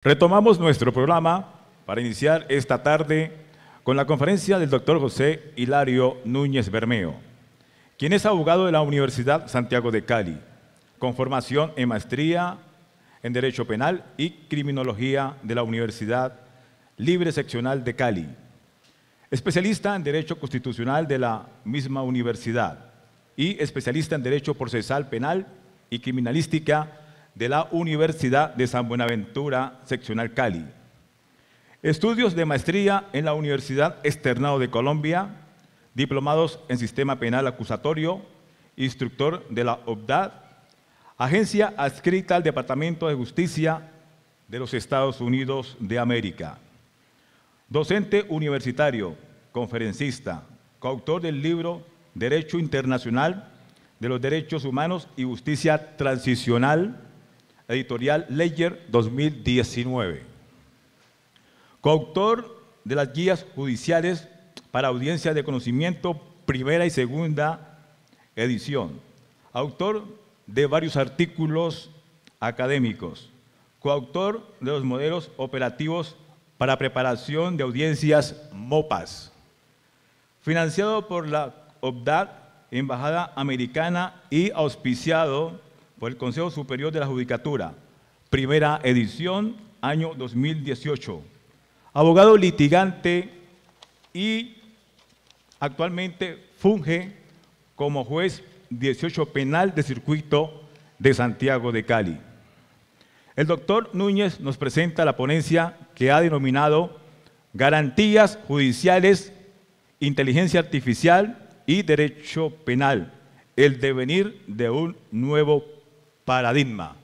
Retomamos nuestro programa para iniciar esta tarde con la conferencia del doctor José Hilario Núñez Bermeo, quien es abogado de la Universidad Santiago de Cali, con formación en maestría en Derecho Penal y Criminología de la Universidad Libre Seccional de Cali, especialista en Derecho Constitucional de la misma universidad y especialista en Derecho Procesal Penal y Criminalística de la Universidad de San Buenaventura, Seccional Cali. Estudios de maestría en la Universidad Externado de Colombia, diplomados en Sistema Penal Acusatorio, instructor de la OPDAD, agencia adscrita al Departamento de Justicia de los Estados Unidos de América. Docente universitario, conferencista, coautor del libro Derecho Internacional de los Derechos Humanos y Justicia Transicional, editorial Ledger 2019. Coautor de las guías judiciales para audiencia de conocimiento, primera y segunda edición. Autor de varios artículos académicos. Coautor de los modelos operativos para preparación de audiencias MOPAS. Financiado por la OPDAD, Embajada Americana, y auspiciado por el Consejo Superior de la Judicatura, primera edición, año 2018. Abogado litigante y actualmente funge como juez 18 penal de circuito de Santiago de Cali. El doctor Núñez nos presenta la ponencia que ha denominado Garantías Judiciales, Inteligencia Artificial y Derecho Penal, el devenir de un nuevo paradigma.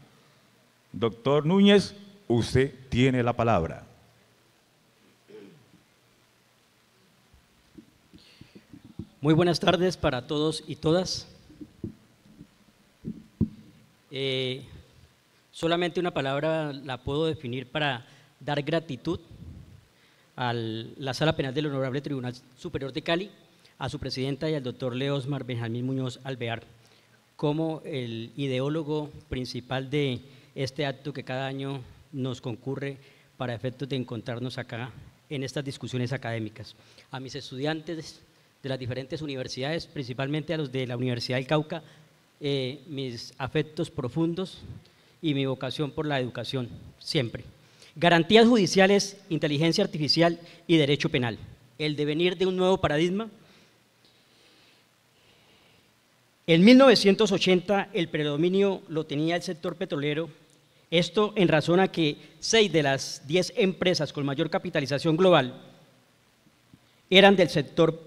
Doctor Núñez, usted tiene la palabra. Muy buenas tardes para todos y todas. Solamente una palabra la puedo definir para dar gratitud a la Sala Penal del Honorable Tribunal Superior de Cali, a su presidenta y al doctor Leosmar Benjamín Muñoz Alvear, como el ideólogo principal de este acto que cada año nos concurre para efectos de encontrarnos acá en estas discusiones académicas. A mis estudiantes de las diferentes universidades, principalmente a los de la Universidad del Cauca, mis afectos profundos y mi vocación por la educación, siempre. Garantías judiciales, inteligencia artificial y derecho penal, el devenir de un nuevo paradigma. En 1980 el predominio lo tenía el sector petrolero, esto en razón a que 6 de las 10 empresas con mayor capitalización global eran del sector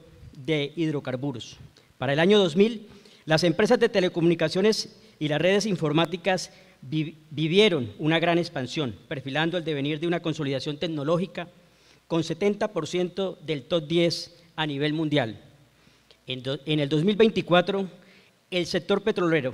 de hidrocarburos. Para el año 2000, las empresas de telecomunicaciones y las redes informáticas vivieron una gran expansión, perfilando el devenir de una consolidación tecnológica con 70% del top 10 a nivel mundial. En el 2024, el sector petrolero,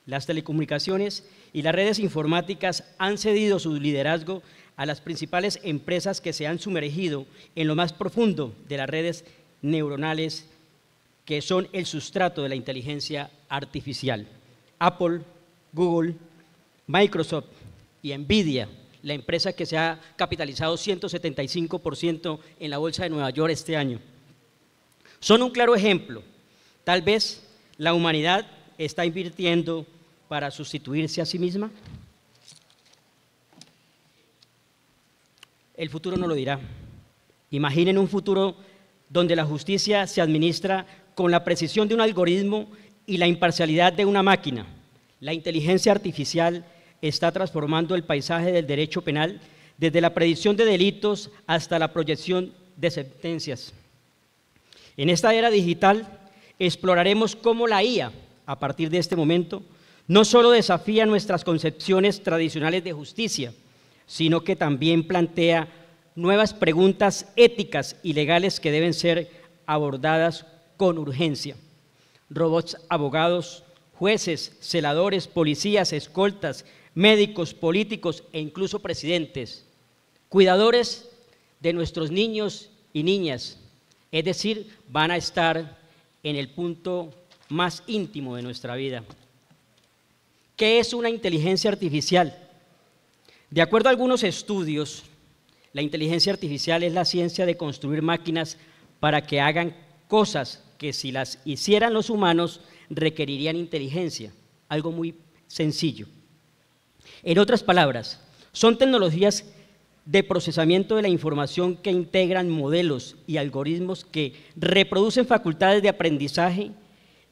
las telecomunicaciones y las redes informáticas han cedido su liderazgo a las principales empresas que se han sumergido en lo más profundo de las redes neuronales, que son el sustrato de la inteligencia artificial. Apple, Google, Microsoft y Nvidia, la empresa que se ha capitalizado 175% en la Bolsa de Nueva York este año, son un claro ejemplo. Tal vez la humanidad está invirtiendo para sustituirse a sí misma. El futuro no lo dirá. Imaginen un futuro donde la justicia se administra con la precisión de un algoritmo y la imparcialidad de una máquina. La inteligencia artificial está transformando el paisaje del derecho penal desde la predicción de delitos hasta la proyección de sentencias. En esta era digital exploraremos cómo la IA, a partir de este momento, no solo desafía nuestras concepciones tradicionales de justicia, sino que también plantea nuevas preguntas éticas y legales que deben ser abordadas con urgencia. Robots abogados, jueces, celadores, policías, escoltas, médicos, políticos e incluso presidentes, cuidadores de nuestros niños y niñas, es decir, van a estar en el punto más íntimo de nuestra vida. ¿Qué es una inteligencia artificial? De acuerdo a algunos estudios, la inteligencia artificial es la ciencia de construir máquinas para que hagan cosas que si las hicieran los humanos requerirían inteligencia, algo muy sencillo. En otras palabras, son tecnologías de procesamiento de la información que integran modelos y algoritmos que reproducen facultades de aprendizaje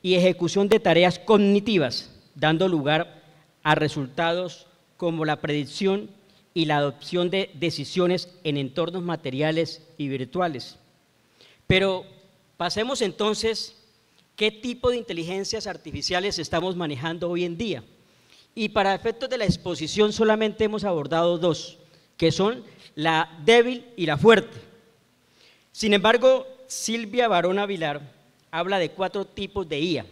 y ejecución de tareas cognitivas, dando lugar a resultados como la predicción y la adopción de decisiones en entornos materiales y virtuales. Pero pasemos entonces, ¿qué tipo de inteligencias artificiales estamos manejando hoy en día? Y para efectos de la exposición solamente hemos abordado dos, que son la débil y la fuerte. Sin embargo, Silvia Barona Vilar habla de 4 tipos de IA.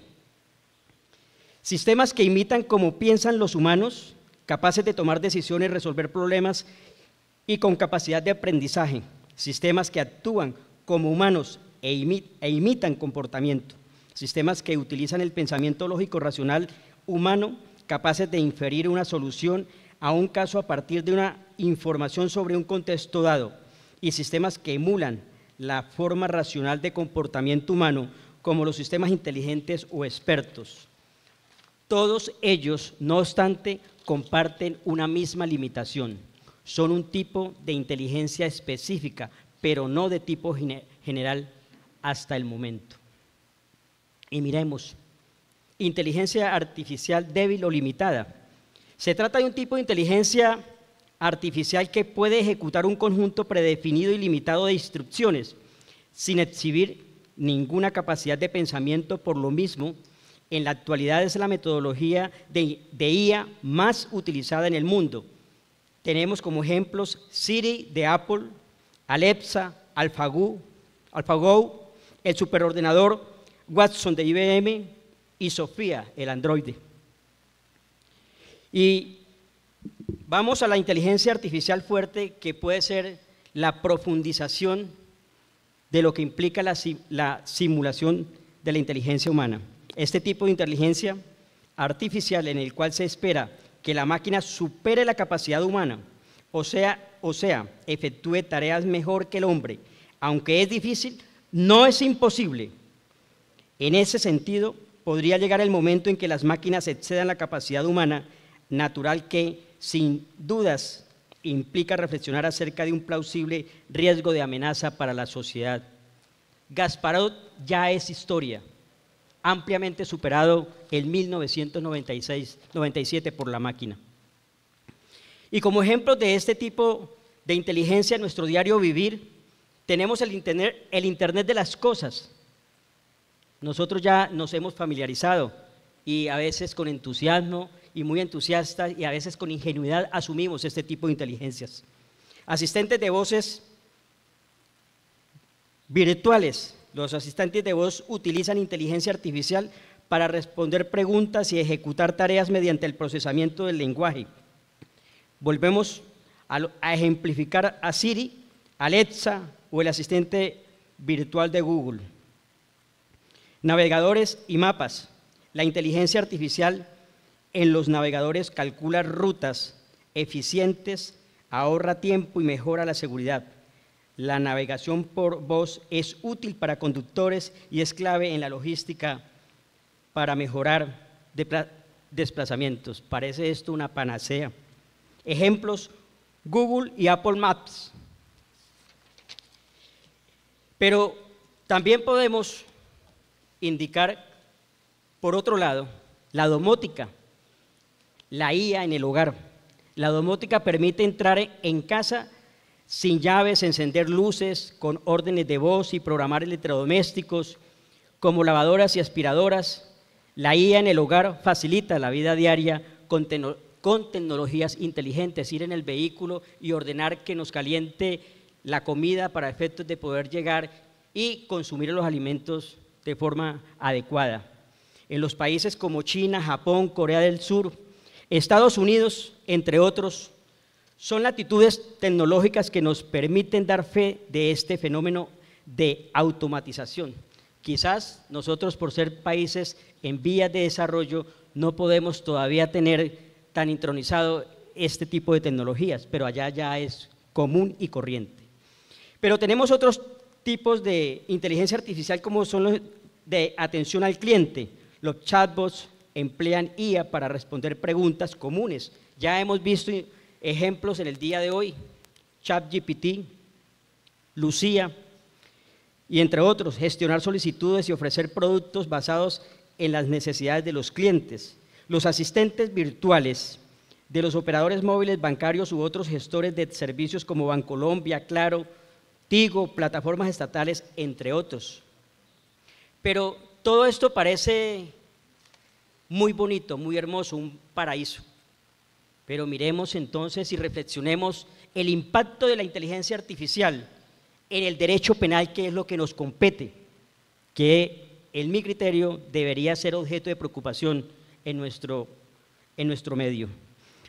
Sistemas que imitan cómo piensan los humanos, capaces de tomar decisiones, resolver problemas y con capacidad de aprendizaje. Sistemas que actúan como humanos e imitan comportamiento. Sistemas que utilizan el pensamiento lógico racional humano, capaces de inferir una solución a un caso a partir de una información sobre un contexto dado. Y sistemas que emulan la forma racional de comportamiento humano, como los sistemas inteligentes o expertos. Todos ellos, no obstante, comparten una misma limitación. Son un tipo de inteligencia específica, pero no de tipo general hasta el momento. Y miremos, inteligencia artificial débil o limitada. Se trata de un tipo de inteligencia artificial que puede ejecutar un conjunto predefinido y limitado de instrucciones, sin exhibir ninguna capacidad de pensamiento. Por lo mismo, en la actualidad es la metodología de IA más utilizada en el mundo. Tenemos como ejemplos Siri de Apple, Alexa, AlphaGo, el superordenador Watson de IBM y Sofía, el androide. Y vamos a la inteligencia artificial fuerte, que puede ser la profundización de lo que implica la simulación de la inteligencia humana. Este tipo de inteligencia artificial en el cual se espera que la máquina supere la capacidad humana, o sea, efectúe tareas mejor que el hombre, aunque es difícil, no es imposible. En ese sentido, podría llegar el momento en que las máquinas excedan la capacidad humana natural, que, sin dudas, implica reflexionar acerca de un plausible riesgo de amenaza para la sociedad. Gasparov ya es historia, ampliamente superado en 1997 por la máquina. Y como ejemplos de este tipo de inteligencia en nuestro diario vivir, tenemos el Internet de las cosas. Nosotros ya nos hemos familiarizado y a veces con entusiasmo y muy entusiastas y a veces con ingenuidad asumimos este tipo de inteligencias. Asistentes de voces virtuales. Los asistentes de voz utilizan inteligencia artificial para responder preguntas y ejecutar tareas mediante el procesamiento del lenguaje. Volvemos a ejemplificar a Siri, Alexa o el asistente virtual de Google. Navegadores y mapas. La inteligencia artificial en los navegadores calcula rutas eficientes, ahorra tiempo y mejora la seguridad. La navegación por voz es útil para conductores y es clave en la logística para mejorar desplazamientos. Parece esto una panacea. Ejemplos: Google y Apple Maps. Pero también podemos indicar, por otro lado, la domótica, la IA en el hogar. La domótica permite entrar en casa sin llaves, encender luces, con órdenes de voz y programar electrodomésticos como lavadoras y aspiradoras. La IA en el hogar facilita la vida diaria con tecnologías inteligentes, ir en el vehículo y ordenar que nos caliente la comida para efectos de poder llegar y consumir los alimentos de forma adecuada. En los países como China, Japón, Corea del Sur, Estados Unidos, entre otros, son latitudes tecnológicas que nos permiten dar fe de este fenómeno de automatización. Quizás nosotros, por ser países en vías de desarrollo, no podemos todavía tener tan intronizado este tipo de tecnologías, pero allá ya es común y corriente. Pero tenemos otros tipos de inteligencia artificial como son los de atención al cliente. Los chatbots emplean IA para responder preguntas comunes. Ya hemos visto ejemplos en el día de hoy, ChatGPT, Lucía, y entre otros, gestionar solicitudes y ofrecer productos basados en las necesidades de los clientes. Los asistentes virtuales de los operadores móviles bancarios u otros gestores de servicios como Bancolombia, Claro, Tigo, plataformas estatales, entre otros. Pero todo esto parece muy bonito, muy hermoso, un paraíso. Pero miremos entonces y reflexionemos el impacto de la inteligencia artificial en el derecho penal, que es lo que nos compete, que en mi criterio debería ser objeto de preocupación en nuestro medio.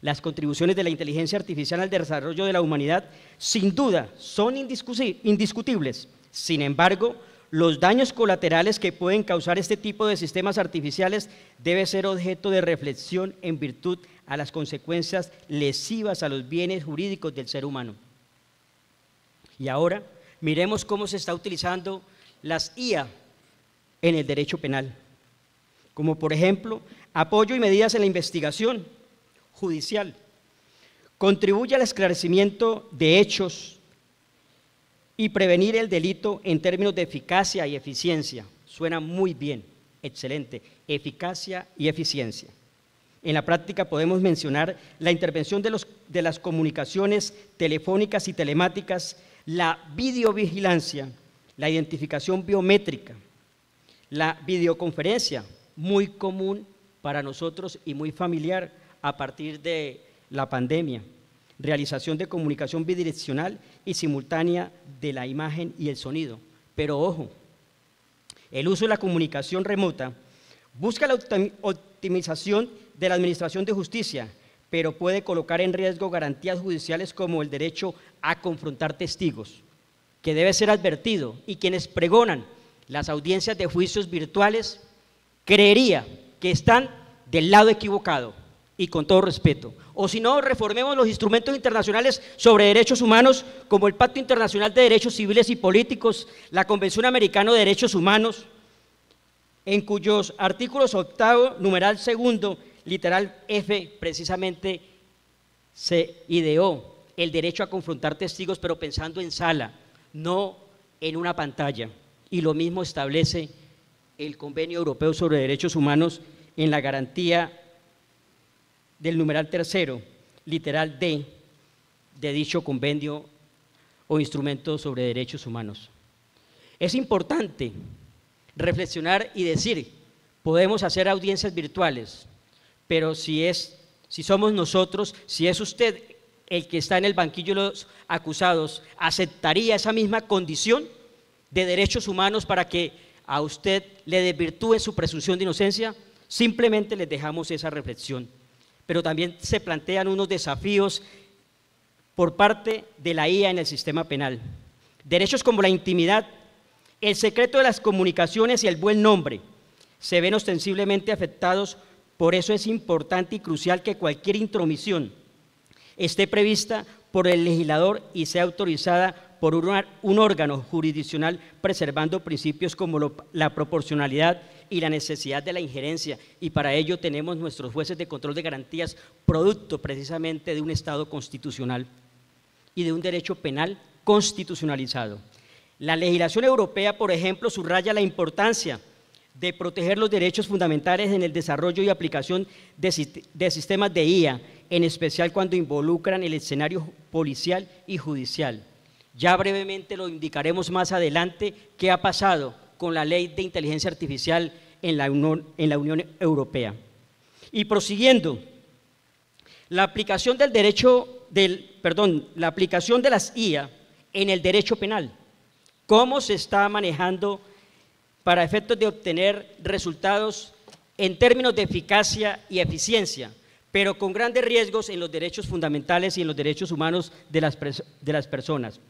Las contribuciones de la inteligencia artificial al desarrollo de la humanidad sin duda son indiscutibles. Sin embargo, los daños colaterales que pueden causar este tipo de sistemas artificiales debe ser objeto de reflexión en virtud a las consecuencias lesivas a los bienes jurídicos del ser humano. Y ahora miremos cómo se está utilizando las IA en el derecho penal, como por ejemplo, apoyo y medidas en la investigación judicial, contribuye al esclarecimiento de hechos y prevenir el delito en términos de eficacia y eficiencia. Suena muy bien, excelente, eficacia y eficiencia. En la práctica podemos mencionar la intervención de las comunicaciones telefónicas y telemáticas, la videovigilancia, la identificación biométrica, la videoconferencia, muy común para nosotros y muy familiar a partir de la pandemia, realización de comunicación bidireccional y simultánea de la imagen y el sonido. Pero ojo, el uso de la comunicación remota busca la optimización de la administración de justicia, pero puede colocar en riesgo garantías judiciales como el derecho a confrontar testigos, que debe ser advertido, y quienes pregonan las audiencias de juicios virtuales creería que están del lado equivocado, y con todo respeto. O si no, reformemos los instrumentos internacionales sobre derechos humanos, como el Pacto Internacional de Derechos Civiles y Políticos, la Convención Americana de Derechos Humanos, en cuyos artículos 8, numeral 2, literal F, precisamente se ideó el derecho a confrontar testigos, pero pensando en sala, no en una pantalla. Y lo mismo establece el Convenio Europeo sobre Derechos Humanos en la garantía del numeral 3, literal D, de dicho convenio o instrumento sobre derechos humanos. Es importante reflexionar y decir, podemos hacer audiencias virtuales, pero si somos nosotros, si es usted el que está en el banquillo de los acusados, ¿aceptaría esa misma condición de derechos humanos para que a usted le desvirtúe su presunción de inocencia? Simplemente les dejamos esa reflexión. Pero también se plantean unos desafíos por parte de la IA en el sistema penal. Derechos como la intimidad, el secreto de las comunicaciones y el buen nombre se ven ostensiblemente afectados. Por eso es importante y crucial que cualquier intromisión esté prevista por el legislador y sea autorizada por un órgano jurisdiccional, preservando principios como la proporcionalidad y la necesidad de la injerencia, y para ello tenemos nuestros jueces de control de garantías, producto precisamente de un Estado constitucional y de un derecho penal constitucionalizado. La legislación europea, por ejemplo, subraya la importancia de proteger los derechos fundamentales en el desarrollo y aplicación de sistemas de IA, en especial cuando involucran el escenario policial y judicial. Ya brevemente lo indicaremos más adelante qué ha pasado con la ley de inteligencia artificial en la Unión Europea. Y prosiguiendo, la aplicación la aplicación de las IA en el derecho penal. ¿Cómo se está manejando para efectos de obtener resultados en términos de eficacia y eficiencia, pero con grandes riesgos en los derechos fundamentales y en los derechos humanos de las personas?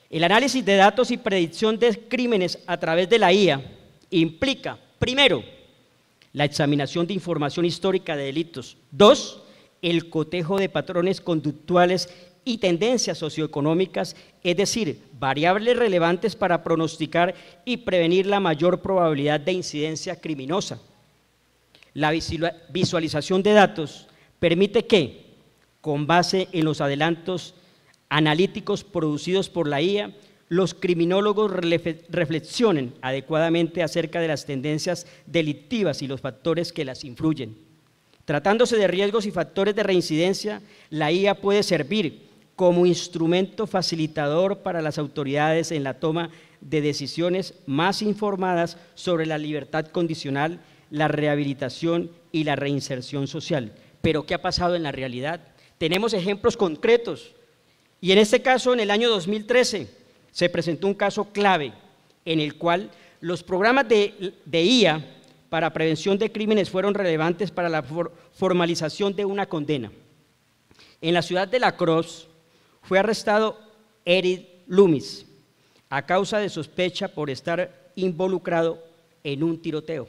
El análisis de datos y predicción de crímenes a través de la IA implica, primero, la examinación de información histórica de delitos. 2, el cotejo de patrones conductuales y tendencias socioeconómicas, es decir, variables relevantes para pronosticar y prevenir la mayor probabilidad de incidencia criminosa. La visualización de datos permite que, con base en los adelantos analíticos producidos por la IA, los criminólogos reflexionen adecuadamente acerca de las tendencias delictivas y los factores que las influyen. Tratándose de riesgos y factores de reincidencia, la IA puede servir como instrumento facilitador para las autoridades en la toma de decisiones más informadas sobre la libertad condicional, la rehabilitación y la reinserción social. Pero ¿qué ha pasado en la realidad? Tenemos ejemplos concretos y en este caso, en el año 2013, se presentó un caso clave en el cual los programas de IA para prevención de crímenes fueron relevantes para la formalización de una condena. En la ciudad de La Crosse fue arrestado Eric Loomis a causa de sospecha por estar involucrado en un tiroteo.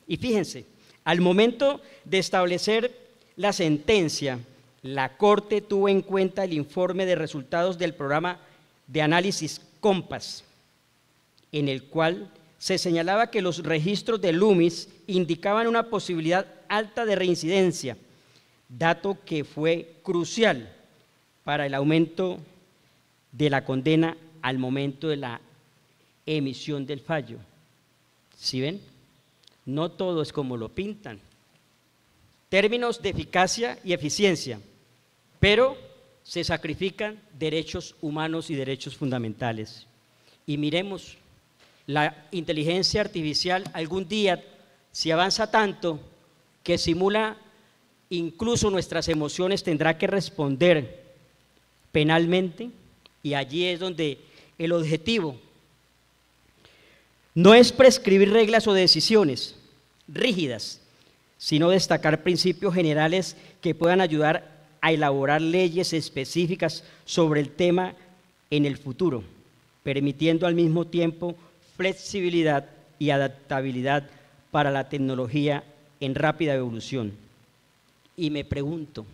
Y fíjense, al momento de establecer la sentencia, la Corte tuvo en cuenta el informe de resultados del programa de análisis COMPAS, en el cual se señalaba que los registros de Loomis indicaban una posibilidad alta de reincidencia, dato que fue crucial para el aumento de la condena al momento de la emisión del fallo. ¿Sí ven? No todo es como lo pintan. Términos de eficacia y eficiencia, pero se sacrifican derechos humanos y derechos fundamentales. Y miremos, la inteligencia artificial algún día, si avanza tanto que simula incluso nuestras emociones, tendrá que responder penalmente, y allí es donde el objetivo no es prescribir reglas o decisiones rígidas, sino destacar principios generales que puedan ayudar a elaborar leyes específicas sobre el tema en el futuro, permitiendo al mismo tiempo flexibilidad y adaptabilidad para la tecnología en rápida evolución. Y me pregunto,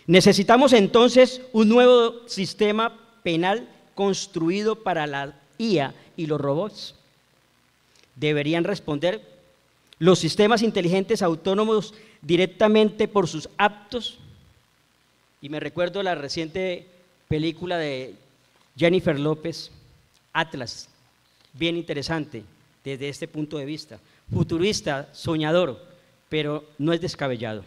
¿necesitamos entonces un nuevo sistema penal construido para la IA y los robots? ¿Deberían responder los sistemas inteligentes autónomos directamente por sus actos? Y me recuerdo la reciente película de Jennifer López, Atlas, bien interesante desde este punto de vista, futurista, soñador, pero no es descabellado.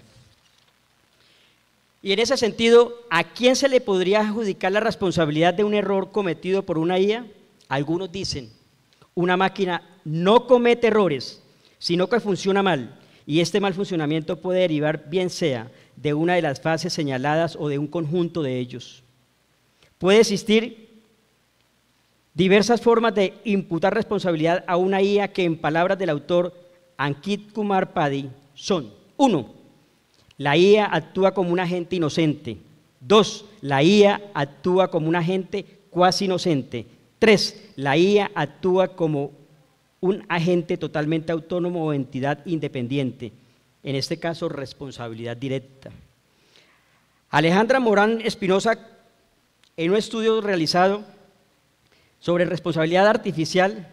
Y en ese sentido, ¿a quién se le podría adjudicar la responsabilidad de un error cometido por una IA? Algunos dicen, una máquina no comete errores, sino que funciona mal, y este mal funcionamiento puede derivar bien sea de una de las fases señaladas o de un conjunto de ellos. Puede existir diversas formas de imputar responsabilidad a una IA que, en palabras del autor Ankit Kumar Paddy, son: 1. La IA actúa como un agente inocente. 2. La IA actúa como un agente cuasi inocente. 3. La IA actúa como un agente totalmente autónomo o entidad independiente, en este caso responsabilidad directa. Alejandra Morán Espinosa, en un estudio realizado sobre responsabilidad artificial,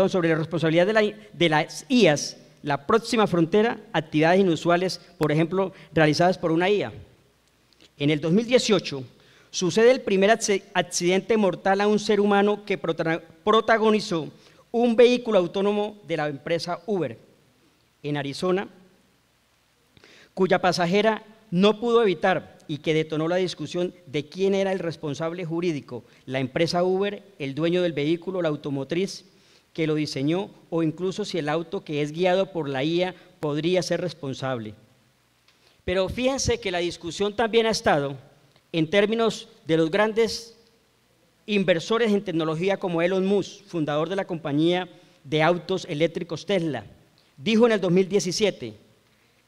sobre la responsabilidad de las IAs, la próxima frontera, actividades inusuales, por ejemplo, realizadas por una IA. En el 2018 sucede el primer accidente mortal a un ser humano que protagonizó un vehículo autónomo de la empresa Uber en Arizona, cuya pasajera no pudo evitar y que detonó la discusión de quién era el responsable jurídico, la empresa Uber, el dueño del vehículo, la automotriz que lo diseñó, o incluso si el auto que es guiado por la IA podría ser responsable. Pero fíjense que la discusión también ha estado en términos de los grandes inversores en tecnología como Elon Musk, fundador de la compañía de autos eléctricos Tesla. Dijo en el 2017,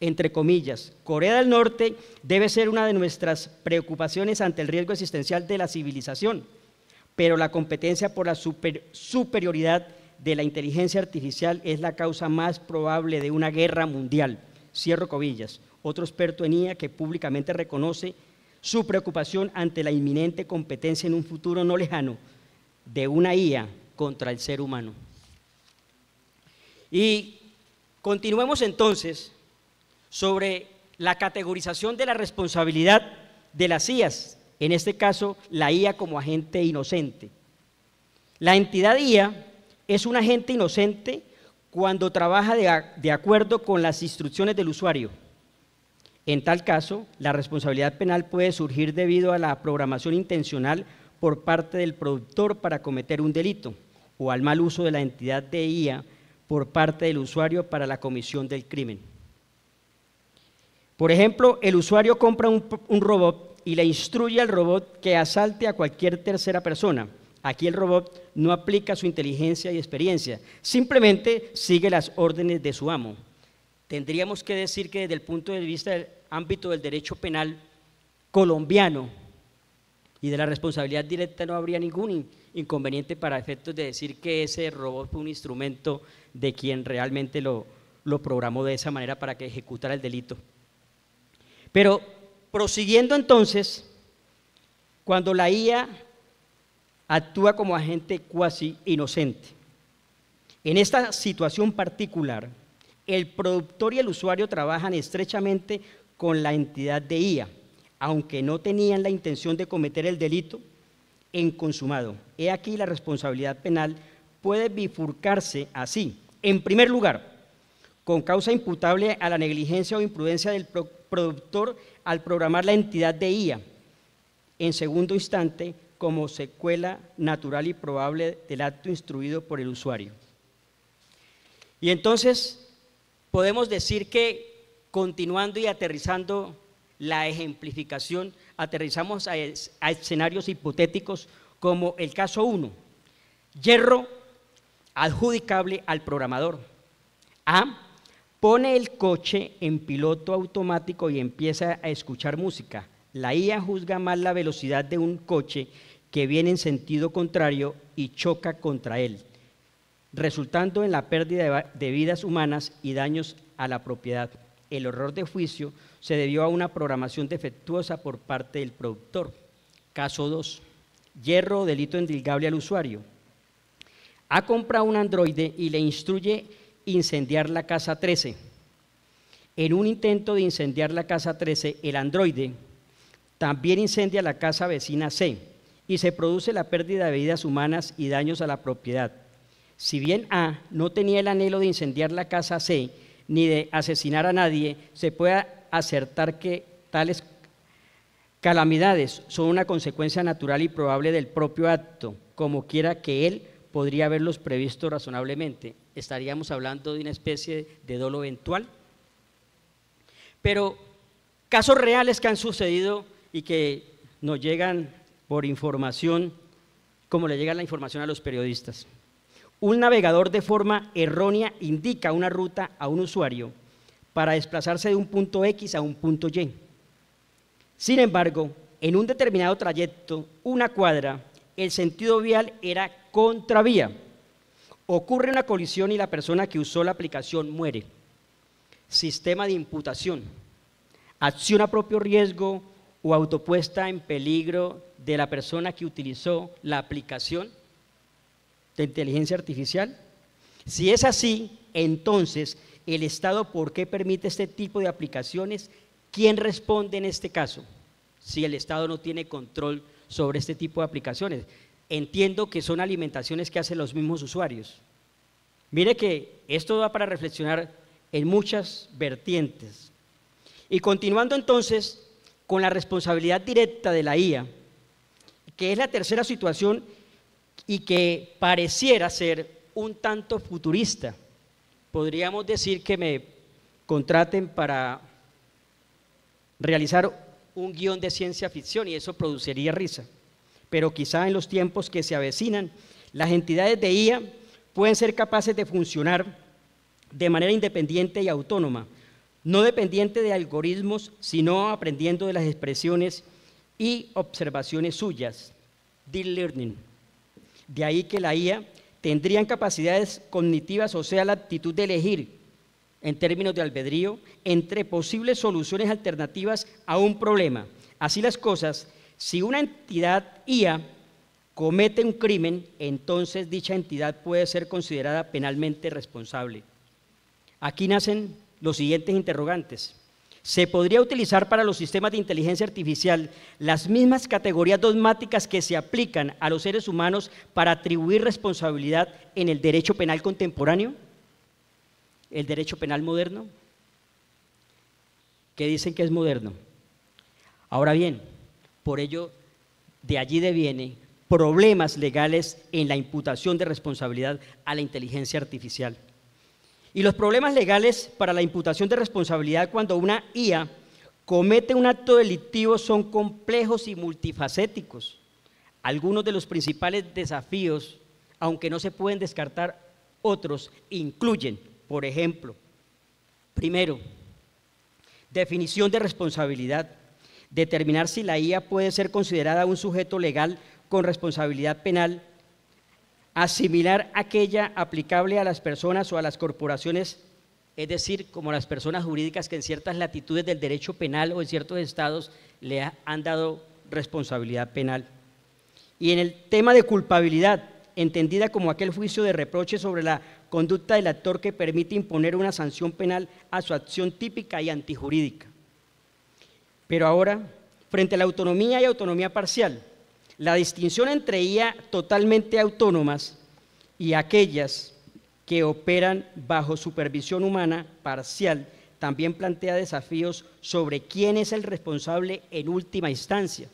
entre comillas, Corea del Norte debe ser una de nuestras preocupaciones ante el riesgo existencial de la civilización, pero la competencia por la superioridad de la inteligencia artificial es la causa más probable de una guerra mundial, cierro comillas. otro experto en IA que públicamente reconoce su preocupación ante la inminente competencia en un futuro no lejano de una IA contra el ser humano. Y continuemos entonces sobre la categorización de la responsabilidad de las IAs, en este caso la IA como agente inocente. La entidad IA es un agente inocente cuando trabaja de acuerdo con las instrucciones del usuario. En tal caso, la responsabilidad penal puede surgir debido a la programación intencional por parte del productor para cometer un delito o al mal uso de la entidad de IA por parte del usuario para la comisión del crimen. Por ejemplo, el usuario compra un robot y le instruye al robot que asalte a cualquier tercera persona. Aquí el robot no aplica su inteligencia y experiencia, simplemente sigue las órdenes de su amo. Tendríamos que decir que desde el punto de vista del ámbito del derecho penal colombiano y de la responsabilidad directa no habría ningún inconveniente para efectos de decir que ese robot fue un instrumento de quien realmente lo programó de esa manera para que ejecutara el delito. Pero prosiguiendo entonces, cuando la IA actúa como agente cuasi inocente, en esta situación particular, el productor y el usuario trabajan estrechamente con la entidad de IA, aunque no tenían la intención de cometer el delito en consumado. He aquí la responsabilidad penal puede bifurcarse así. En primer lugar, con causa imputable a la negligencia o imprudencia del productor al programar la entidad de IA. En segundo instante, como secuela natural y probable del acto instruido por el usuario. Y entonces podemos decir que, continuando y aterrizando la ejemplificación, aterrizamos a escenarios hipotéticos como el caso 1, hierro adjudicable al programador. A. Pone el coche en piloto automático y empieza a escuchar música. La IA juzga mal la velocidad de un coche que viene en sentido contrario y choca contra él, resultando en la pérdida de vidas humanas y daños a la propiedad. El error de juicio se debió a una programación defectuosa por parte del productor. Caso 2. Hierro o delito endilgable al usuario. A compra un androide y le instruye incendiar la casa 13. En un intento de incendiar la casa 13, el androide también incendia la casa vecina C y se produce la pérdida de vidas humanas y daños a la propiedad. Si bien A no tenía el anhelo de incendiar la casa C ni de asesinar a nadie, se puede acertar que tales calamidades son una consecuencia natural y probable del propio acto, como quiera que él podría haberlos previsto razonablemente. Estaríamos hablando de una especie de dolo eventual. Pero casos reales que han sucedido y que nos llegan por información, como le llega la información a los periodistas. Un navegador de forma errónea indica una ruta a un usuario para desplazarse de un punto X a un punto Y. Sin embargo, en un determinado trayecto, una cuadra, el sentido vial era contravía. Ocurre una colisión y la persona que usó la aplicación muere. Sistema de imputación. Acción a propio riesgo o autopuesta en peligro de la persona que utilizó la aplicación de inteligencia artificial. Si es así, entonces, ¿el Estado por qué permite este tipo de aplicaciones? ¿Quién responde en este caso? Si el Estado no tiene control sobre este tipo de aplicaciones. Entiendo que son alimentaciones que hacen los mismos usuarios. Mire que esto da para reflexionar en muchas vertientes. Y continuando entonces con la responsabilidad directa de la IA, que es la tercera situación y que pareciera ser un tanto futurista. Podríamos decir que me contraten para realizar un guión de ciencia ficción y eso produciría risa. Pero quizá en los tiempos que se avecinan, las entidades de IA pueden ser capaces de funcionar de manera independiente y autónoma, no dependiente de algoritmos, sino aprendiendo de las expresiones y observaciones suyas, deep learning. De ahí que la IA tendrían capacidades cognitivas, o sea, la aptitud de elegir en términos de albedrío, entre posibles soluciones alternativas a un problema. Así las cosas, si una entidad IA comete un crimen, entonces dicha entidad puede ser considerada penalmente responsable. Aquí nacen los siguientes interrogantes. ¿Se podría utilizar para los sistemas de inteligencia artificial las mismas categorías dogmáticas que se aplican a los seres humanos para atribuir responsabilidad en el derecho penal contemporáneo? ¿El derecho penal moderno? ¿Qué dicen que es moderno? Ahora bien, por ello, de allí deviene problemas legales en la imputación de responsabilidad a la inteligencia artificial. Y los problemas legales para la imputación de responsabilidad cuando una IA comete un acto delictivo son complejos y multifacéticos. Algunos de los principales desafíos, aunque no se pueden descartar otros, incluyen, por ejemplo, primero, definición de responsabilidad, determinar si la IA puede ser considerada un sujeto legal con responsabilidad penal, asimilar aquella aplicable a las personas o a las corporaciones, es decir, como las personas jurídicas que en ciertas latitudes del derecho penal o en ciertos estados le han dado responsabilidad penal. Y en el tema de culpabilidad, entendida como aquel juicio de reproche sobre la conducta del actor que permite imponer una sanción penal a su acción típica y antijurídica. Pero ahora, frente a la autonomía y autonomía parcial, la distinción entre IA totalmente autónomas y aquellas que operan bajo supervisión humana parcial también plantea desafíos sobre quién es el responsable en última instancia.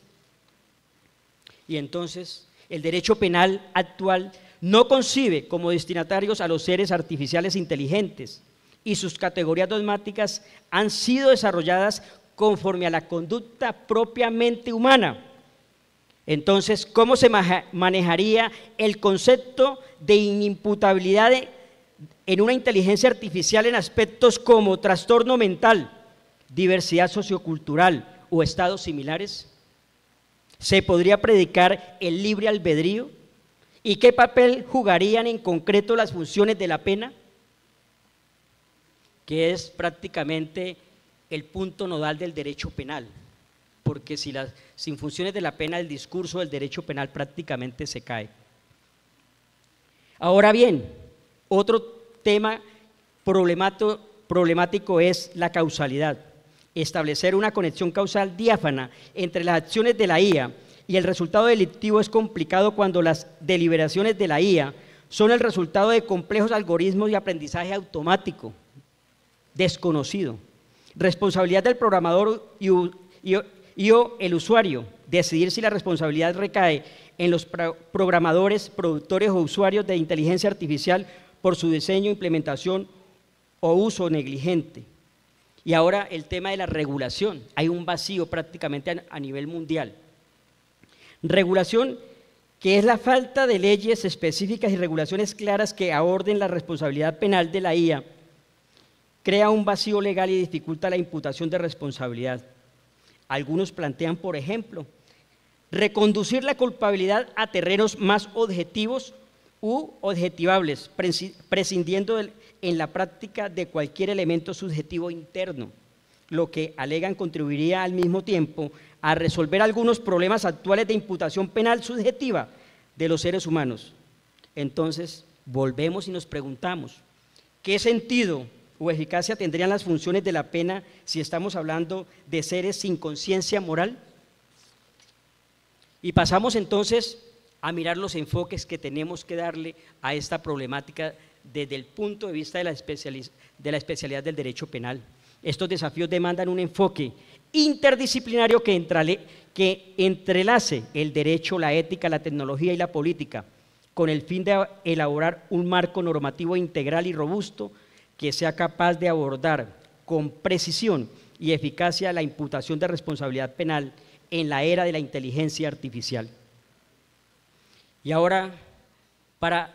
Y entonces, el derecho penal actual no concibe como destinatarios a los seres artificiales inteligentes y sus categorías dogmáticas han sido desarrolladas conforme a la conducta propiamente humana. Entonces, ¿cómo se manejaría el concepto de inimputabilidad en una inteligencia artificial en aspectos como trastorno mental, diversidad sociocultural o estados similares? ¿Se podría predicar el libre albedrío? ¿Y qué papel jugarían en concreto las funciones de la pena? Que es prácticamente el punto nodal del derecho penal, porque sin funciones de la pena el discurso del derecho penal prácticamente se cae. Ahora bien, otro tema problemático es la causalidad. Establecer una conexión causal diáfana entre las acciones de la IA y el resultado delictivo es complicado cuando las deliberaciones de la IA son el resultado de complejos algoritmos de aprendizaje automático, desconocido. Responsabilidad del programador y el usuario, decidir si la responsabilidad recae en los programadores, productores o usuarios de inteligencia artificial por su diseño, implementación o uso negligente. Y ahora el tema de la regulación, hay un vacío prácticamente a nivel mundial. Regulación que es la falta de leyes específicas y regulaciones claras que aborden la responsabilidad penal de la IA, crea un vacío legal y dificulta la imputación de responsabilidad. Algunos plantean, por ejemplo, reconducir la culpabilidad a terrenos más objetivos u objetivables, prescindiendo en la práctica de cualquier elemento subjetivo interno, lo que alegan contribuiría al mismo tiempo a resolver algunos problemas actuales de imputación penal subjetiva de los seres humanos. Entonces, volvemos y nos preguntamos, ¿qué sentido o eficacia tendrían las funciones de la pena si estamos hablando de seres sin conciencia moral? Y pasamos entonces a mirar los enfoques que tenemos que darle a esta problemática desde el punto de vista de la especialidad del derecho penal. Estos desafíos demandan un enfoque interdisciplinario que entrelace el derecho, la ética, la tecnología y la política, con el fin de elaborar un marco normativo integral y robusto que sea capaz de abordar con precisión y eficacia la imputación de responsabilidad penal en la era de la inteligencia artificial. Y ahora, para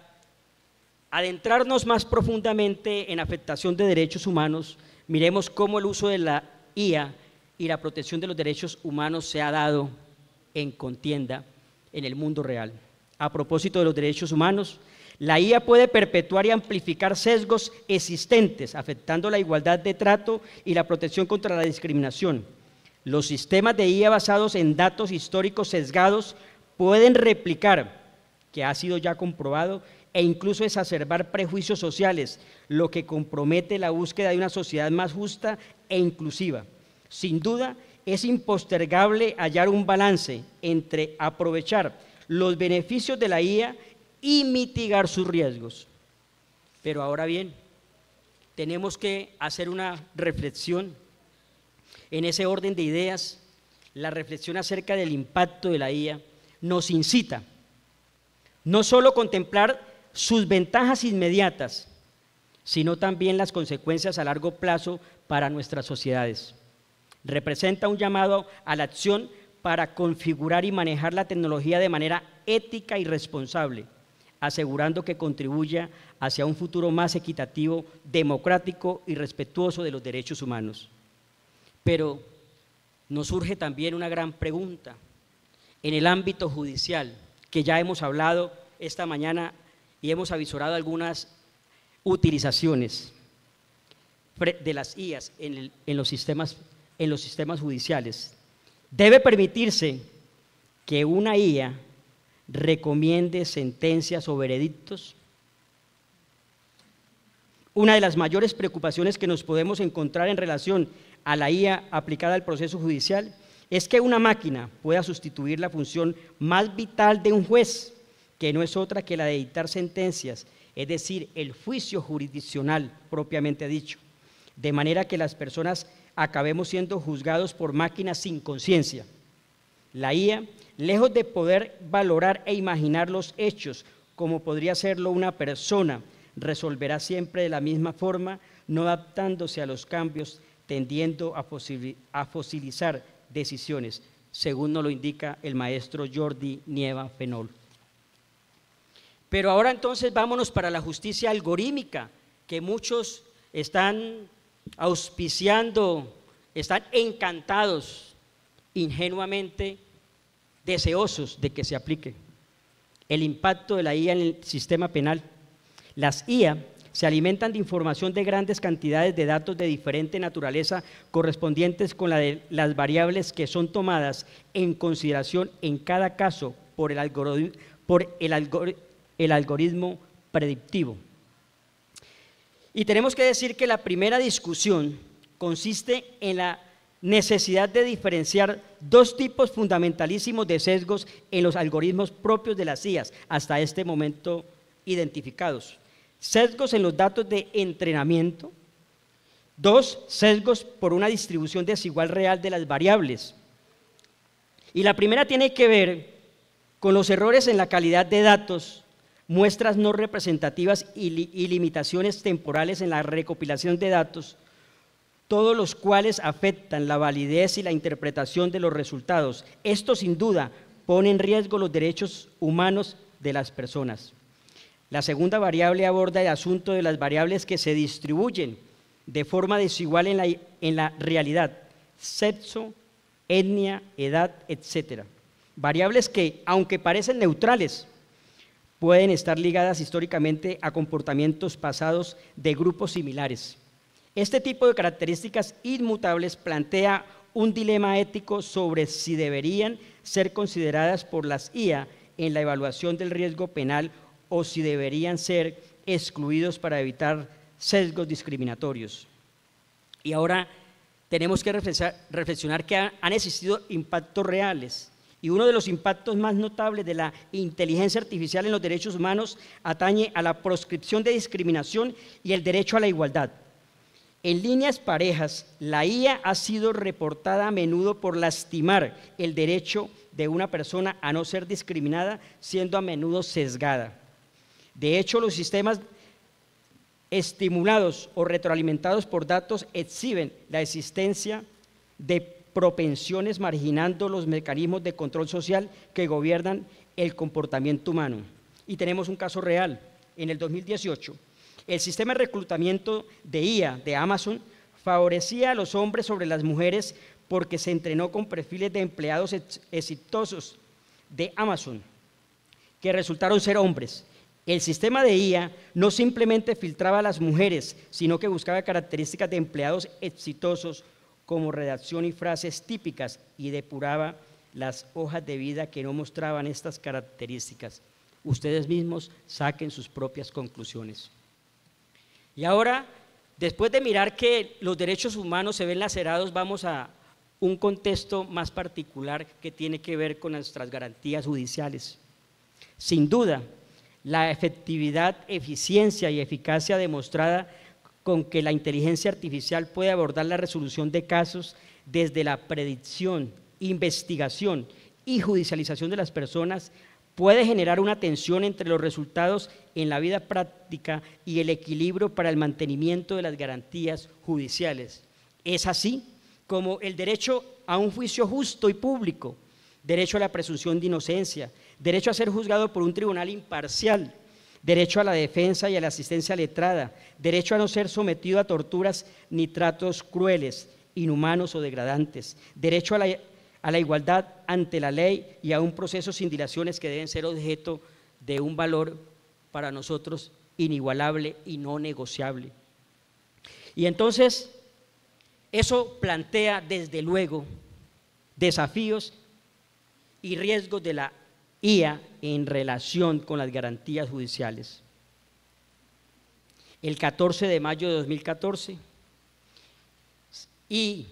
adentrarnos más profundamente en afectación de derechos humanos, miremos cómo el uso de la IA y la protección de los derechos humanos se ha dado en contienda en el mundo real. A propósito de los derechos humanos, la IA puede perpetuar y amplificar sesgos existentes, afectando la igualdad de trato y la protección contra la discriminación. Los sistemas de IA basados en datos históricos sesgados pueden replicar, que ha sido ya comprobado, e incluso exacerbar prejuicios sociales, lo que compromete la búsqueda de una sociedad más justa e inclusiva. Sin duda, es impostergable hallar un balance entre aprovechar los beneficios de la IA y mitigar sus riesgos. Pero ahora bien, tenemos que hacer una reflexión. En ese orden de ideas, la reflexión acerca del impacto de la IA nos incita no solo a contemplar sus ventajas inmediatas, sino también las consecuencias a largo plazo para nuestras sociedades. Representa un llamado a la acción para configurar y manejar la tecnología de manera ética y responsable, asegurando que contribuya hacia un futuro más equitativo, democrático y respetuoso de los derechos humanos. Pero nos surge también una gran pregunta en el ámbito judicial, que ya hemos hablado esta mañana y hemos avisorado algunas utilizaciones de las IAs en los sistemas judiciales. ¿Debe permitirse que una IA recomiende sentencias o veredictos? Una de las mayores preocupaciones que nos podemos encontrar en relación a la IA aplicada al proceso judicial es que una máquina pueda sustituir la función más vital de un juez, que no es otra que la de dictar sentencias, es decir, el juicio jurisdiccional propiamente dicho, de manera que las personas acabemos siendo juzgados por máquinas sin conciencia. La IA, lejos de poder valorar e imaginar los hechos como podría hacerlo una persona, resolverá siempre de la misma forma, no adaptándose a los cambios, tendiendo a fosilizar decisiones, según nos lo indica el maestro Jordi Nieva Fenol. Pero ahora entonces vámonos para la justicia algorítmica, que muchos están auspiciando, están encantados, ingenuamente deseosos de que se aplique. El impacto de la IA en el sistema penal. Las IA se alimentan de información de grandes cantidades de datos de diferente naturaleza correspondientes con las variables que son tomadas en consideración en cada caso por el algoritmo predictivo. Y tenemos que decir que la primera discusión consiste en la necesidad de diferenciar dos tipos fundamentalísimos de sesgos en los algoritmos propios de las IAs, hasta este momento identificados. Sesgos en los datos de entrenamiento. Dos, sesgos por una distribución desigual real de las variables. Y la primera tiene que ver con los errores en la calidad de datos, muestras no representativas y limitaciones temporales en la recopilación de datos, todos los cuales afectan la validez y la interpretación de los resultados. Esto sin duda pone en riesgo los derechos humanos de las personas. La segunda variable aborda el asunto de las variables que se distribuyen de forma desigual en la realidad, sexo, etnia, edad, etc. Variables que, aunque parecen neutrales, pueden estar ligadas históricamente a comportamientos pasados de grupos similares. Este tipo de características inmutables plantea un dilema ético sobre si deberían ser consideradas por las IA en la evaluación del riesgo penal o si deberían ser excluidos para evitar sesgos discriminatorios. Y ahora tenemos que reflexionar que han existido impactos reales, y uno de los impactos más notables de la inteligencia artificial en los derechos humanos atañe a la proscripción de discriminación y el derecho a la igualdad. En líneas parejas, la IA ha sido reportada a menudo por lastimar el derecho de una persona a no ser discriminada, siendo a menudo sesgada. De hecho, los sistemas estimulados o retroalimentados por datos exhiben la existencia de propensiones marginando los mecanismos de control social que gobiernan el comportamiento humano. Y tenemos un caso real. En el 2018, el sistema de reclutamiento de IA de Amazon favorecía a los hombres sobre las mujeres porque se entrenó con perfiles de empleados exitosos de Amazon, que resultaron ser hombres. El sistema de IA no simplemente filtraba a las mujeres, sino que buscaba características de empleados exitosos como redacción y frases típicas y depuraba las hojas de vida que no mostraban estas características. Ustedes mismos saquen sus propias conclusiones. Y ahora, después de mirar que los derechos humanos se ven lacerados, vamos a un contexto más particular que tiene que ver con nuestras garantías judiciales. Sin duda, la efectividad, eficiencia y eficacia demostrada con que la inteligencia artificial puede abordar la resolución de casos desde la predicción, investigación y judicialización de las personas puede generar una tensión entre los resultados en la vida práctica y el equilibrio para el mantenimiento de las garantías judiciales. Es así como el derecho a un juicio justo y público, derecho a la presunción de inocencia, derecho a ser juzgado por un tribunal imparcial, derecho a la defensa y a la asistencia letrada, derecho a no ser sometido a torturas ni tratos crueles, inhumanos o degradantes, derecho a la igualdad ante la ley y a un proceso sin dilaciones que deben ser objeto de un valor para nosotros inigualable y no negociable. Y entonces, eso plantea desde luego desafíos y riesgos de la IA en relación con las garantías judiciales. El 14 de mayo de 2014 y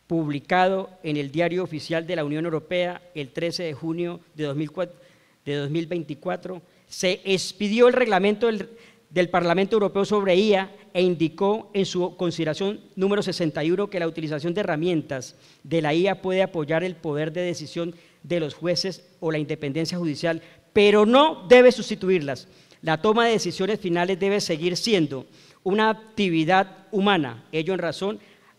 publicado en el Diario Oficial de la Unión Europea el 13 de junio de 2024, se expidió el reglamento del Parlamento Europeo sobre IA e indicó en su consideración número 61 que la utilización de herramientas de la IA puede apoyar el poder de decisión de los jueces o la independencia judicial, pero no debe sustituirlas. La toma de decisiones finales debe seguir siendo una actividad humana, ello en razón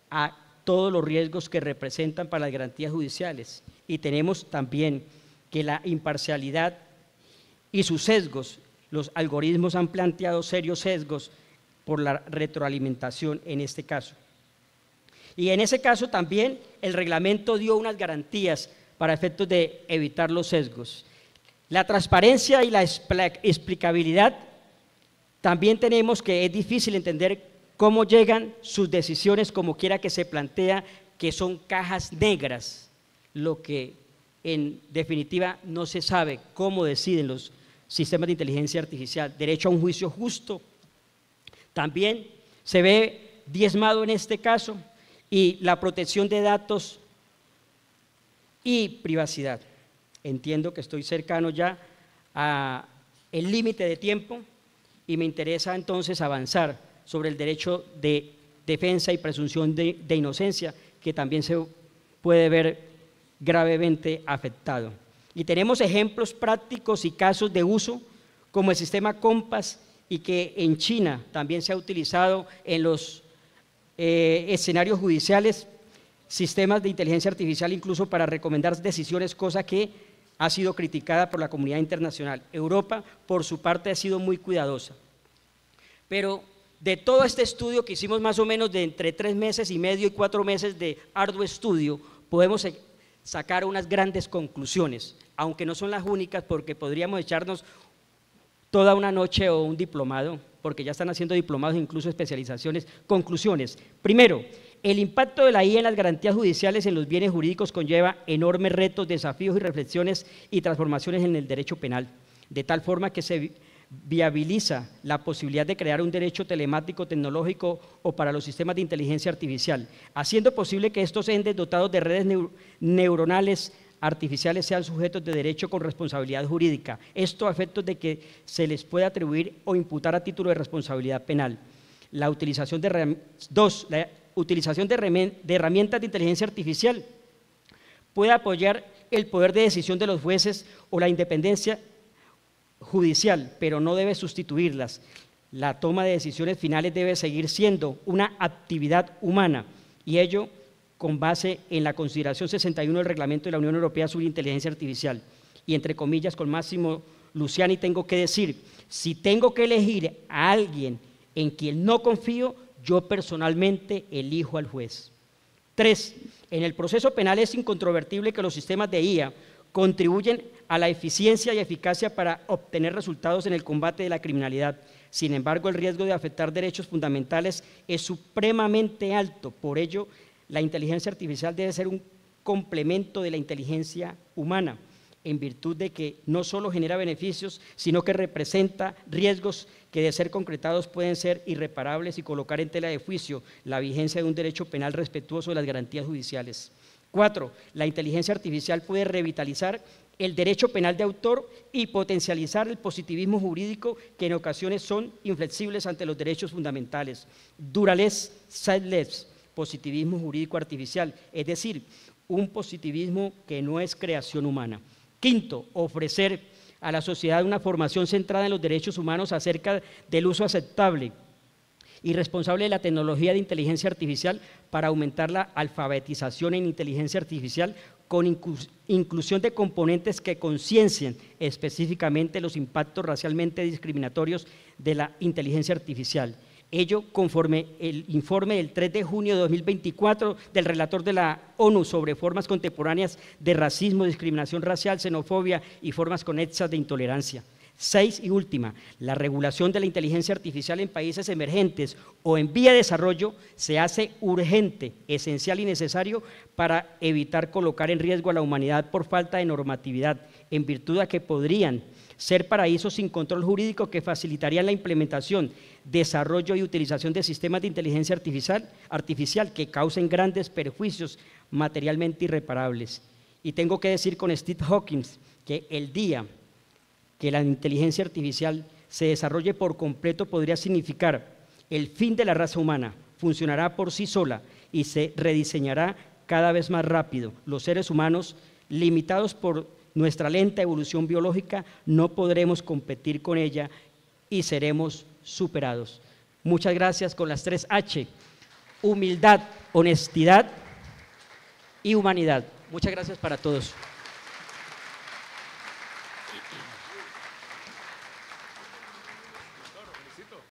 a todos los riesgos que representan para las garantías judiciales. Y tenemos también que la imparcialidad y sus sesgos, los algoritmos han planteado serios sesgos por la retroalimentación en este caso. Y en ese caso también el reglamento dio unas garantías para efectos de evitar los sesgos. La transparencia y la explicabilidad, también tenemos que es difícil entender cómo llegan sus decisiones, como quiera que se plantea, que son cajas negras, lo que en definitiva no se sabe cómo deciden los sistemas de inteligencia artificial. Derecho a un juicio justo también se ve diezmado en este caso, y la protección de datos y privacidad. Entiendo que estoy cercano ya al límite de tiempo y me interesa entonces avanzar sobre el derecho de defensa y presunción de inocencia, que también se puede ver gravemente afectado. Y tenemos ejemplos prácticos y casos de uso, como el sistema COMPAS, y que en China también se ha utilizado en los escenarios judiciales, sistemas de inteligencia artificial incluso para recomendar decisiones, cosa que ha sido criticada por la comunidad internacional. Europa, por su parte, ha sido muy cuidadosa. Pero de todo este estudio que hicimos más o menos de entre 3 meses y medio y 4 meses de arduo estudio, podemos sacar unas grandes conclusiones, aunque no son las únicas, porque podríamos echarnos toda una noche o un diplomado, porque ya están haciendo diplomados, incluso especializaciones. Conclusiones. Primero, el impacto de la IA en las garantías judiciales en los bienes jurídicos conlleva enormes retos, desafíos y reflexiones y transformaciones en el derecho penal, de tal forma que se viabiliza la posibilidad de crear un derecho telemático tecnológico o para los sistemas de inteligencia artificial, haciendo posible que estos entes dotados de redes neuronales artificiales sean sujetos de derecho con responsabilidad jurídica, esto a efectos de que se les pueda atribuir o imputar a título de responsabilidad penal. La utilización de herramientas de inteligencia artificial puede apoyar el poder de decisión de los jueces o la independencia judicial, pero no debe sustituirlas. La toma de decisiones finales debe seguir siendo una actividad humana, y ello con base en la consideración 61 del Reglamento de la Unión Europea sobre Inteligencia Artificial. Y entre comillas, con Máximo Luciani tengo que decir, si tengo que elegir a alguien en quien no confío, yo personalmente elijo al juez. 3. En el proceso penal es incontrovertible que los sistemas de IA contribuyen a la eficiencia y eficacia para obtener resultados en el combate de la criminalidad. Sin embargo, el riesgo de afectar derechos fundamentales es supremamente alto. Por ello, la inteligencia artificial debe ser un complemento de la inteligencia humana, en virtud de que no solo genera beneficios, sino que representa riesgos que, de ser concretados, pueden ser irreparables y colocar en tela de juicio la vigencia de un derecho penal respetuoso de las garantías judiciales. 4. La inteligencia artificial puede revitalizar el derecho penal de autor y potencializar el positivismo jurídico, que en ocasiones son inflexibles ante los derechos fundamentales. Duraless, sideless, positivismo jurídico artificial, es decir, un positivismo que no es creación humana. 5. Ofrecer a la sociedad una formación centrada en los derechos humanos acerca del uso aceptable y responsable de la tecnología de inteligencia artificial para aumentar la alfabetización en inteligencia artificial, con inclusión de componentes que conciencien específicamente los impactos racialmente discriminatorios de la inteligencia artificial. Ello conforme el informe del 3 de junio de 2024 del relator de la ONU sobre formas contemporáneas de racismo, discriminación racial, xenofobia y formas conexas de intolerancia. 6. Y última, la regulación de la inteligencia artificial en países emergentes o en vía de desarrollo se hace urgente, esencial y necesario para evitar colocar en riesgo a la humanidad por falta de normatividad, en virtud de que podrían ser paraísos sin control jurídico que facilitarían la implementación, desarrollo y utilización de sistemas de inteligencia artificial que causen grandes perjuicios materialmente irreparables. Y tengo que decir con Steve Hawkins que el día que la inteligencia artificial se desarrolle por completo podría significar el fin de la raza humana, funcionará por sí sola y se rediseñará cada vez más rápido. Los seres humanos, limitados por nuestra lenta evolución biológica, no podremos competir con ella y seremos superados. Muchas gracias con las 3 H: humildad, honestidad y humanidad. Muchas gracias para todos.